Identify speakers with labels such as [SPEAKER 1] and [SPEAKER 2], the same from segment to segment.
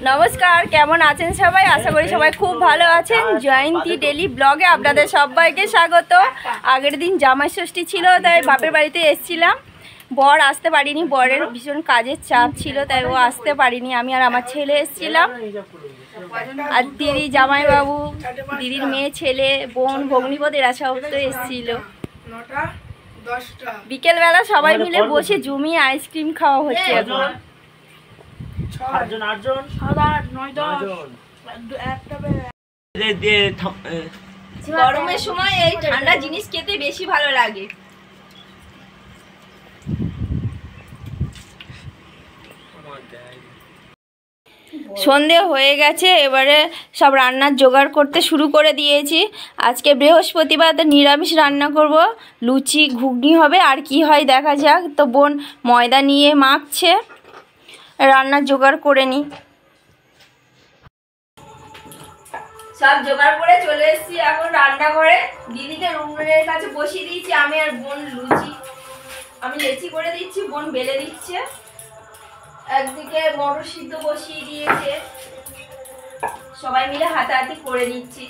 [SPEAKER 1] নমস্কার, কেমন আছেন সবাই? আশা করি সবাই খুব ভালো আছেন। জয়ন্তী ডেলি ব্লগে আপনাদের সবাইকে স্বাগত। আগের দিন জামাই ষষ্ঠী ছিল, তাই বাপের বাড়িতে এসেছিলাম। বর আসতে পারিনি, বরের ভীষণ কাজের চাপ ছিল, তাই ও আসতে পারিনি। আমি আর আমার ছেলে এসেছিলাম, আর দিদি, জামাইবাবু, দিদির মেয়ে, ছেলে, বোন, ভগ্নিপতি এরা সব তো এসেছিল। বিকেলবেলা সবাই মিলে বসে জমিয়ে আইসক্রিম খাওয়া হচ্ছে। এখন গরমের সময় এই ঠান্ডা জিনিস খেতে বেশি ভালো লাগে। সন্ধে হয়ে গেছে, এবারে সব রান্নার জোগাড় করতে শুরু করে দিয়েছি। আজকে বৃহস্পতিবার, নিরামিষ রান্না করব। লুচি ঘুগনি হবে, আর কি হয় দেখা যাক। তো বোন ময়দা নিয়ে মাখছে, রান্নার জোগাড় করে নিই। সব জোগাড় করে চলে এসেছি এখন রান্নাঘরে। দিদিকে রুমের কাছে বসিয়ে দিয়েছি, আমি আর বোন লুচি, আমি লেচি করে দিচ্ছি, বোন বেলে দিচ্ছে। একদিকে মটর সিদ্ধ বসিয়ে দিয়েছে, সবাই মিলে হাতাহাতি করে নিচ্ছি।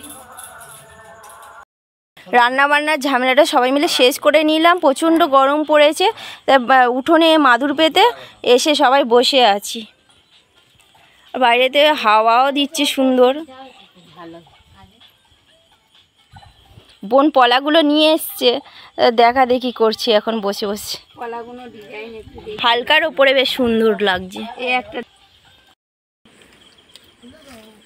[SPEAKER 1] রান্না বান্নার ঝামেলাটা সবাই মিলে শেষ করে নিলাম। প্রচণ্ড গরম পড়েছে, তাই উঠোনে মাদুর পেতে এসে সবাই বসে আছি। বাইরেতে হাওয়াও দিচ্ছে সুন্দর। বোন পলাগুলো নিয়ে এসছে, দেখা দেখি করছি এখন বসে বসে। পলাগুলো ডিজাইন হালকার ওপরে বেশ সুন্দর লাগছে। এই একটা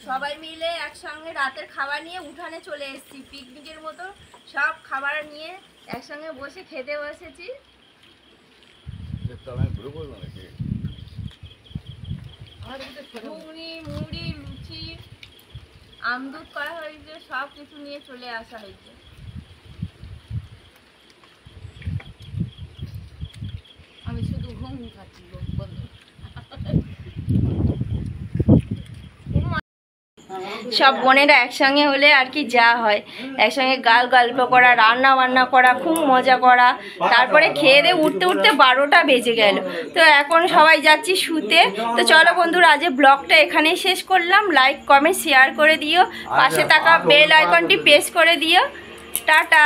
[SPEAKER 1] সবাই মিলে একসঙ্গে রাতের খাবার নিয়ে উঠানে চলে এসেছি। পিকনিকের মতো সব খাবার নিয়ে একসঙ্গে বসে খেতে বসেছি। ঘুগনি, মুড়ি, লুচি, আমদুধ করা হয়েছে, সব কিছু নিয়ে চলে আসা হয়েছে। আমি শুধু ঘুগনি খাচ্ছি। সব বোনেরা একসঙ্গে হলে আর কি যা হয়, একসঙ্গে গল্প করা, রান্না বান্না করা, খুব মজা করা। তারপরে খেয়ে দিয়ে উঠতে উঠতে 12টা বেজে গেল। তো এখন সবাই যাচ্ছি শুতে। তো চলো বন্ধুরা, আজ ব্লগটা এখানেই শেষ করলাম। লাইক, কমেন্ট, শেয়ার করে দিও, পাশে থাকা বেল আইকনটি প্রেস করে দিও। টাটা।